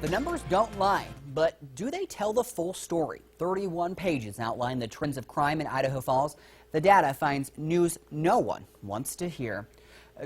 The numbers don't lie, but do they tell the full story? 31 pages outline the trends of crime in Idaho Falls. The data finds news no one wants to hear.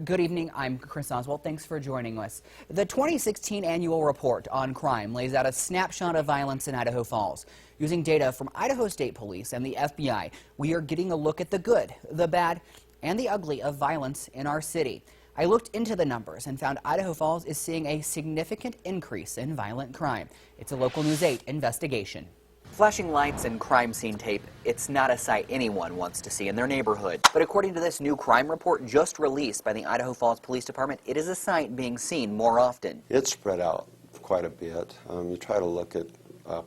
Good evening, I'm Chris Oswald. Thanks for joining us. The 2016 annual report on crime lays out a snapshot of violence in Idaho Falls. Using data from Idaho State Police and the FBI, we are getting a look at the good, the bad, and the ugly of violence in our city. I looked into the numbers and found Idaho Falls is seeing a significant increase in violent crime. It's a Local News 8 investigation. Flashing lights and crime scene tape, it's not a sight anyone wants to see in their neighborhood. But according to this new crime report just released by the Idaho Falls Police Department, it is a sight being seen more often. It's spread out quite a bit. You try to look at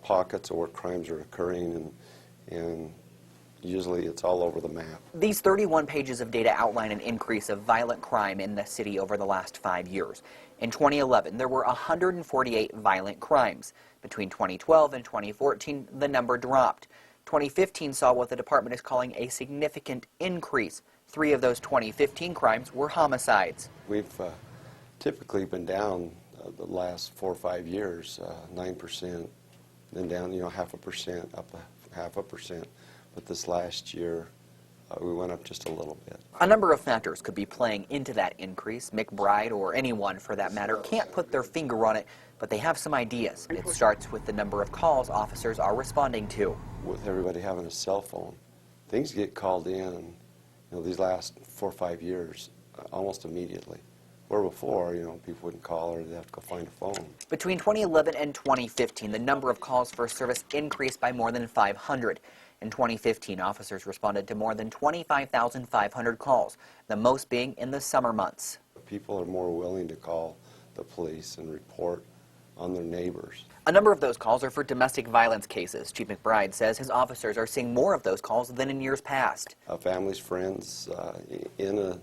pockets of where crimes are occurring, and usually it's all over the map. These 31 pages of data outline an increase of violent crime in the city over the last 5 years. In 2011, there were 148 violent crimes. Between 2012 and 2014, the number dropped. 2015 saw what the department is calling a significant increase. 3 of those 2015 crimes were homicides. We've typically been down the last 4 or 5 years, 9%, then down, 0.5%, up 0.5%. But this last year, we went up just a little bit. A number of factors could be playing into that increase. McBride, or anyone for that matter, can't put their finger on it, but they have some ideas. It starts with the number of calls officers are responding to. With everybody having a cell phone, things get called in, these last 4 or 5 years, almost immediately. Where before, people wouldn't call or they'd have to go find a phone. Between 2011 and 2015, the number of calls for service increased by more than 500. In 2015, officers responded to more than 25,500 calls, the most being in the summer months. People are more willing to call the police and report on their neighbors. A number of those calls are for domestic violence cases. Chief McBride says his officers are seeing more of those calls than in years past. Families, friends in a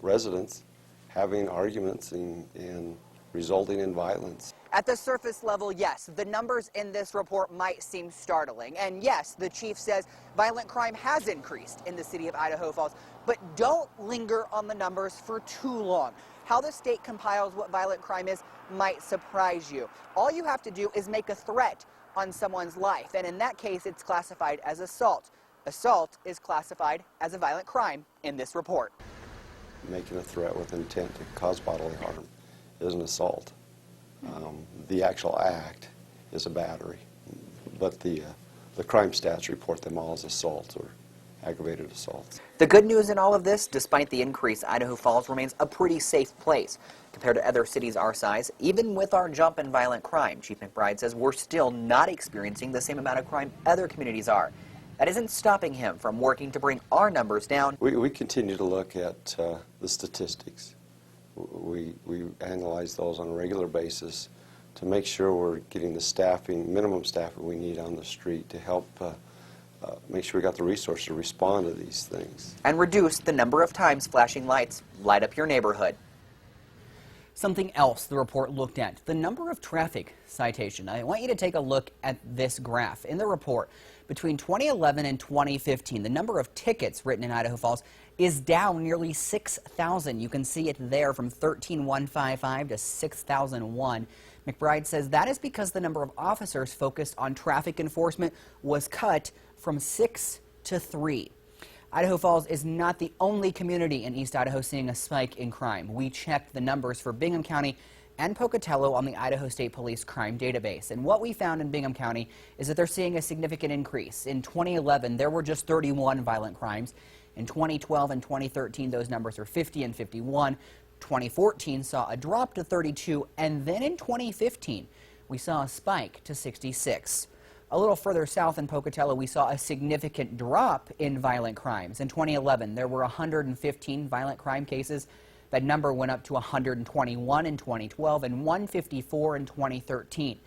residence having arguments and resulting in violence. At the surface level, yes, the numbers in this report might seem startling. And yes, the chief says violent crime has increased in the city of Idaho Falls. But don't linger on the numbers for too long. How the state compiles what violent crime is might surprise you. All you have to do is make a threat on someone's life. And in that case, it's classified as assault. Assault is classified as a violent crime in this report. Making a threat with intent to cause bodily harm is an assault. The actual act is a battery, but the crime stats report them all as assaults or aggravated assaults. The good news in all of this, despite the increase, Idaho Falls remains a pretty safe place compared to other cities our size. Even with our jump in violent crime, Chief McBride says we're still not experiencing the same amount of crime other communities are. That isn't stopping him from working to bring our numbers down. We continue to look at the statistics. We analyze those on a regular basis to make sure we're getting the staffing, minimum staffing we need on the street to help make sure we got the resources to respond to these things. And reduce the number of times flashing lights light up your neighborhood. Something else the report looked at, the number of traffic citations. I want you to take a look at this graph. In the report, between 2011 and 2015, the number of tickets written in Idaho Falls is down nearly 6,000. You can see it there from 13,155 to 6,001. McBride says that is because the number of officers focused on traffic enforcement was cut from 6 to 3. Idaho Falls is not the only community in East Idaho seeing a spike in crime. We checked the numbers for Bingham County and Pocatello on the Idaho State Police crime database. And what we found in Bingham County is that they're seeing a significant increase. In 2011, there were just 31 violent crimes. In 2012 and 2013, those numbers are 50 and 51. 2014 saw a drop to 32, and then in 2015, we saw a spike to 66. A little further south in Pocatello, we saw a significant drop in violent crimes. In 2011, there were 115 violent crime cases. That number went up to 121 in 2012 and 154 in 2013.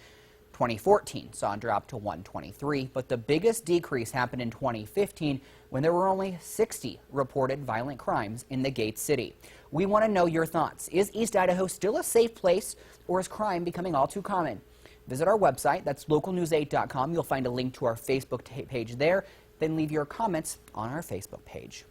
2014 saw a drop to 123, but the biggest decrease happened in 2015 when there were only 60 reported violent crimes in the Gate City. We want to know your thoughts. Is East Idaho still a safe place, or is crime becoming all too common? Visit our website, that's localnews8.com. You'll find a link to our Facebook page there. Then leave your comments on our Facebook page.